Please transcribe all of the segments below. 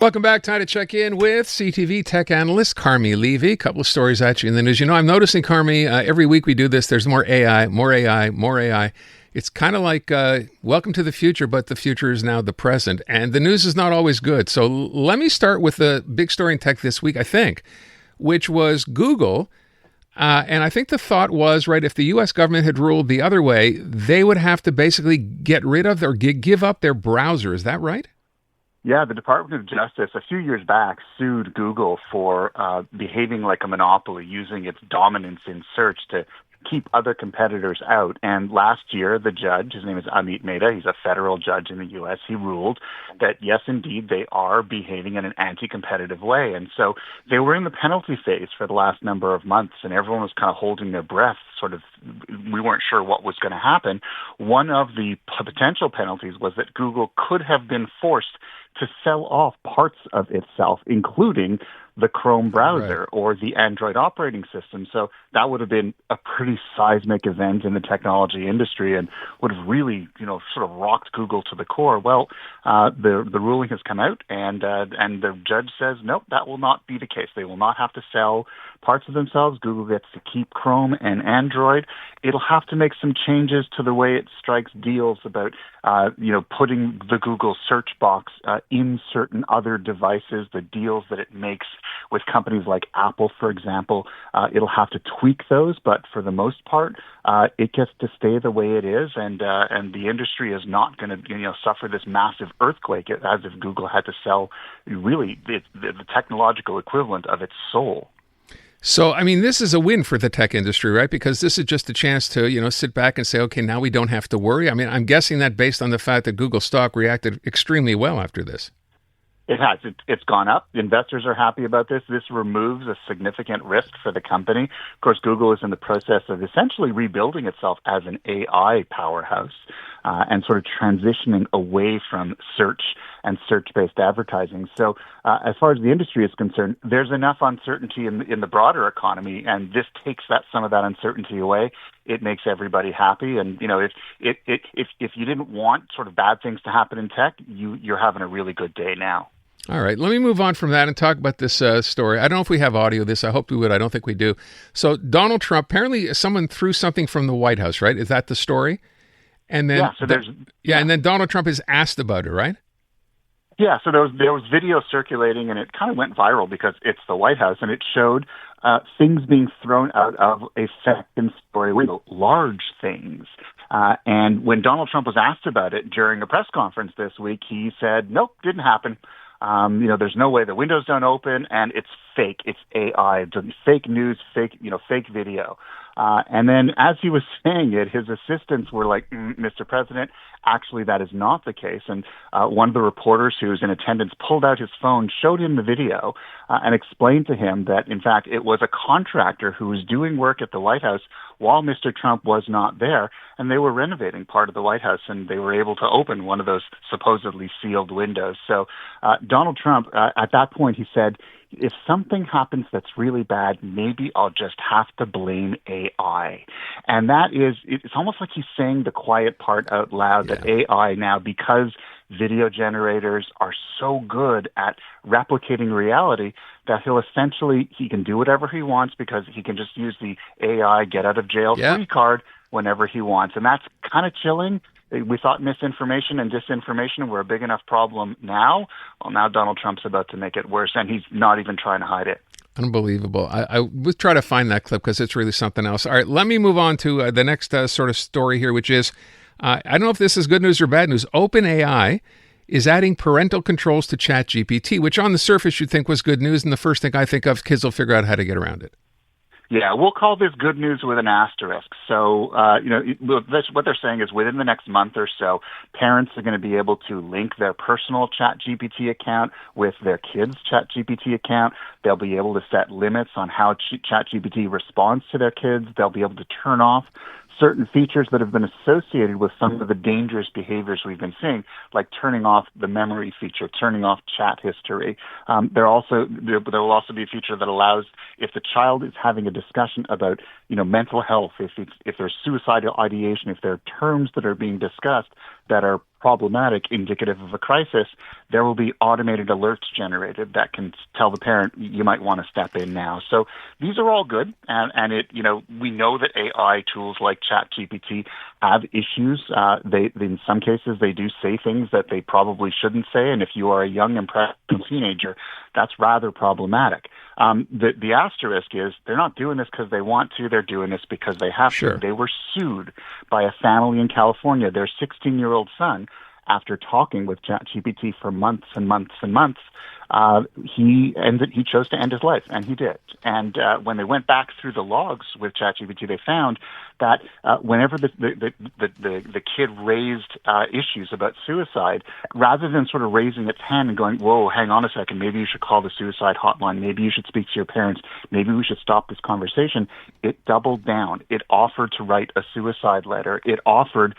Welcome back. Time to check in with CTV tech analyst Carmi Levy. A couple of stories at you in the news. You know, I'm noticing, Carmi, every week we do this, there's more AI, more AI, more AI. It's kind of like welcome to the future, but the future is now the present. And the news is not always good. So let me start with the big story in tech this week, I think, which was Google. And I think the thought was, right, if the U.S. government had ruled the other way, they would have to basically get rid of or give up their browser. Is that right? Yeah, the Department of Justice a few years back sued Google for behaving like a monopoly, using its dominance in search to keep other competitors out. And last year, the judge, his name is Amit Mehta, he's a federal judge in the U.S., he ruled that, yes, indeed, they are behaving in an anti-competitive way. And so they were in the penalty phase for the last number of months, and everyone was kind of holding their breath, sort of, we weren't sure what was going to happen. One of the potential penalties was that Google could have been forced to sell off parts of itself, including the Chrome browser or the Android operating system. So that would have been a pretty seismic event in the technology industry and would have really, sort of rocked Google to the core. Well, the ruling has come out, and the judge says, nope, that will not be the case. They will not have to sell parts of themselves. Google gets to keep Chrome and Android. It'll have to make some changes to the way it strikes deals about, putting the Google search box in certain other devices, the deals that it makes with companies like Apple, for example. It'll have to tweak those, but for the most part, it gets to stay the way it is, and the industry is not going to suffer this massive earthquake as if Google had to sell really the technological equivalent of its soul. So, I mean, this is a win for the tech industry, right? Because this is just a chance to, sit back and say, okay, now we don't have to worry. I mean, I'm guessing that based on the fact that Google stock reacted extremely well after this. It has. It's gone up. Investors are happy about this. This removes a significant risk for the company. Of course, Google is in the process of essentially rebuilding itself as an AI powerhouse and sort of transitioning away from search and search-based advertising. So as far as the industry is concerned, there's enough uncertainty in the broader economy, and this takes some of that uncertainty away. It makes everybody happy. And, if you didn't want sort of bad things to happen in tech, you're having a really good day now. All right, let me move on from that and talk about this story. I don't know if we have audio of this. I hope we would. I don't think we do. So Donald Trump, apparently someone threw something from the White House, right? Is that the story? And then, and then Donald Trump is asked about it, right? Yeah, so there was video circulating, and it kind of went viral because it's the White House, and it showed things being thrown out of a second-story window, large things. And when Donald Trump was asked about it during a press conference this week, he said, nope, didn't happen. There's no way the windows don't open, and it's fake. It's AI, fake news, fake video. And then as he was saying it, his assistants were like, Mr. President, actually that is not the case. And one of the reporters who was in attendance pulled out his phone, showed him the video, and explained to him that, in fact, it was a contractor who was doing work at the White House while Mr. Trump was not there, and they were renovating part of the White House, and they were able to open one of those supposedly sealed windows. So Donald Trump, at that point, he said, if something happens that's really bad, maybe I'll just have to blame AI. And that is, it's almost like he's saying the quiet part out loud, that AI now, because video generators are so good at replicating reality, that he can do whatever he wants because he can just use the AI get out of jail free card whenever he wants. And that's kind of chilling. We thought misinformation and disinformation were a big enough problem now. Well, now Donald Trump's about to make it worse, and he's not even trying to hide it. Unbelievable. I would try to find that clip because it's really something else. All right, let me move on to the next sort of story here, which is, I don't know if this is good news or bad news. OpenAI is adding parental controls to ChatGPT, which on the surface you'd think was good news, and the first thing I think of, kids will figure out how to get around it. Yeah, we'll call this good news with an asterisk. So, what they're saying is within the next month or so, parents are going to be able to link their personal ChatGPT account with their kids' ChatGPT account. They'll be able to set limits on how ChatGPT responds to their kids. They'll be able to turn off certain features that have been associated with some of the dangerous behaviors we've been seeing, like turning off the memory feature, turning off chat history. There will also be a feature that allows, if the child is having a discussion about, mental health, if there's suicidal ideation, if there are terms that are being discussed, that are problematic, indicative of a crisis, there will be automated alerts generated that can tell the parent, you might want to step in now. So these are all good. And we know that AI tools like ChatGPT have issues. In some cases, they do say things that they probably shouldn't say. And if you are a young and pregnant teenager, that's rather problematic. The asterisk is they're not doing this because they want to. They're doing this because they have Sure. to. They were sued by a family in California, their 16-year-old son, after talking with ChatGPT for months and months and months. He chose to end his life, and he did. And when they went back through the logs with ChatGPT, they found that whenever the kid raised issues about suicide, rather than sort of raising its hand and going, "Whoa, hang on a second, maybe you should call the suicide hotline, maybe you should speak to your parents, maybe we should stop this conversation," it doubled down. It offered to write a suicide letter. It offered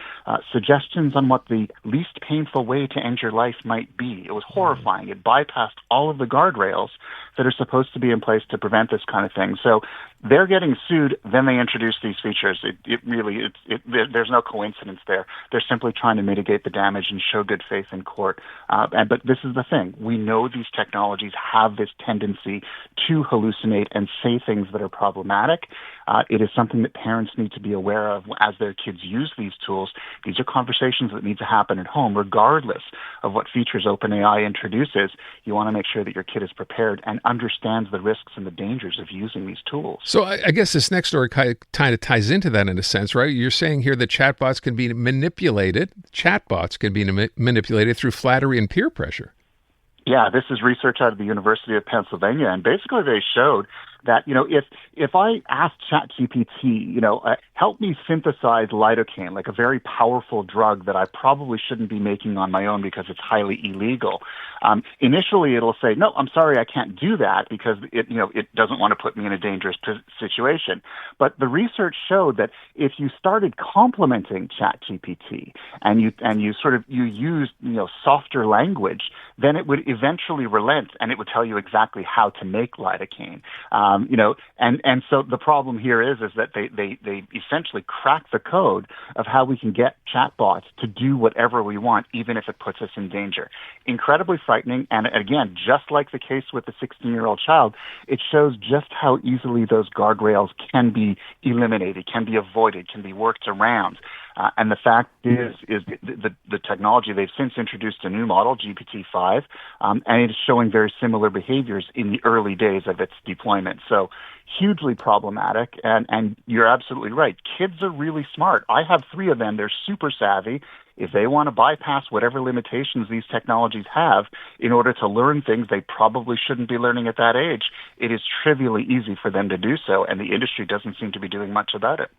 suggestions on what the least painful way to end your life might be. It was horrifying. It bypassed all of the guardrails that are supposed to be in place to prevent this kind of thing. So they're getting sued, then they introduce these features. There's no coincidence there. They're simply trying to mitigate the damage and show good faith in court. But this is the thing. We know these technologies have this tendency to hallucinate and say things that are problematic. It is something that parents need to be aware of as their kids use these tools. These are conversations that need to happen at home, regardless of what features OpenAI introduces. You want to make sure that your kid is prepared and understands the risks and the dangers of using these tools. So I guess this next story kind of ties into that in a sense, right? You're saying here that chatbots can be manipulated. Chatbots can be manipulated through flattery and peer pressure. Yeah, this is research out of the University of Pennsylvania, and basically they showed that, if I asked ChatGPT, help me synthesize lidocaine, like a very powerful drug that I probably shouldn't be making on my own because it's highly illegal. Initially, it'll say, no, I'm sorry, I can't do that because it doesn't want to put me in a dangerous situation. But the research showed that if you started complimenting ChatGPT and you used softer language, then it would eventually relent and it would tell you exactly how to make lidocaine. And so the problem here is that they essentially crack the code of how we can get chatbots to do whatever we want, even if it puts us in danger. Incredibly frightening. And again, just like the case with the 16-year-old child, it shows just how easily those guardrails can be eliminated, can be avoided, can be worked around. And the fact is the technology, they've since introduced a new model, GPT-5, and it is showing very similar behaviors in the early days of its deployment. So hugely problematic. And you're absolutely right. Kids are really smart. I have 3 of them. They're super savvy. If they want to bypass whatever limitations these technologies have in order to learn things they probably shouldn't be learning at that age, it is trivially easy for them to do so, and the industry doesn't seem to be doing much about it.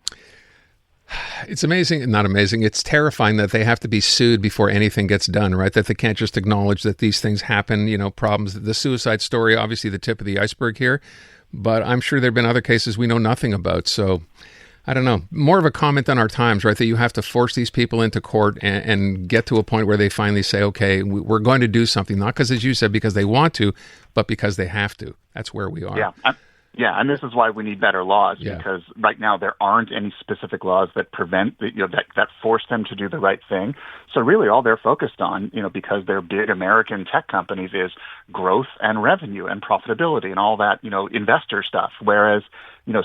It's amazing, not amazing. It's terrifying that they have to be sued before anything gets done, right? That they can't just acknowledge that these things happen, problems. The suicide story, obviously the tip of the iceberg here, but I'm sure there have been other cases we know nothing about. So I don't know. More of a comment on our times, right? That you have to force these people into court and get to a point where they finally say, okay, we're going to do something, not because, as you said, because they want to, but because they have to. That's where we are. Yeah, and this is why we need better laws, because right now there aren't any specific laws that prevent, that force them to do the right thing. So really all they're focused on, because they're big American tech companies, is growth and revenue and profitability and all that, investor stuff. Whereas,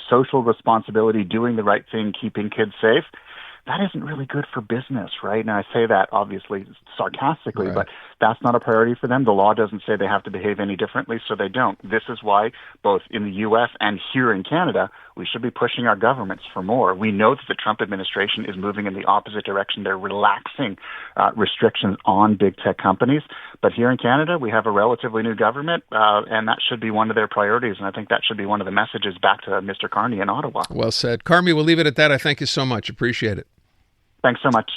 social responsibility, doing the right thing, keeping kids safe, that isn't really good for business, right? And I say that obviously sarcastically, but that's not a priority for them. The law doesn't say they have to behave any differently, so they don't. This is why, both in the U.S. and here in Canada, we should be pushing our governments for more. We know that the Trump administration is moving in the opposite direction. They're relaxing restrictions on big tech companies. But here in Canada, we have a relatively new government, and that should be one of their priorities. And I think that should be one of the messages back to Mr. Carney in Ottawa. Well said. Carmi, we'll leave it at that. I thank you so much. Appreciate it. Thanks so much.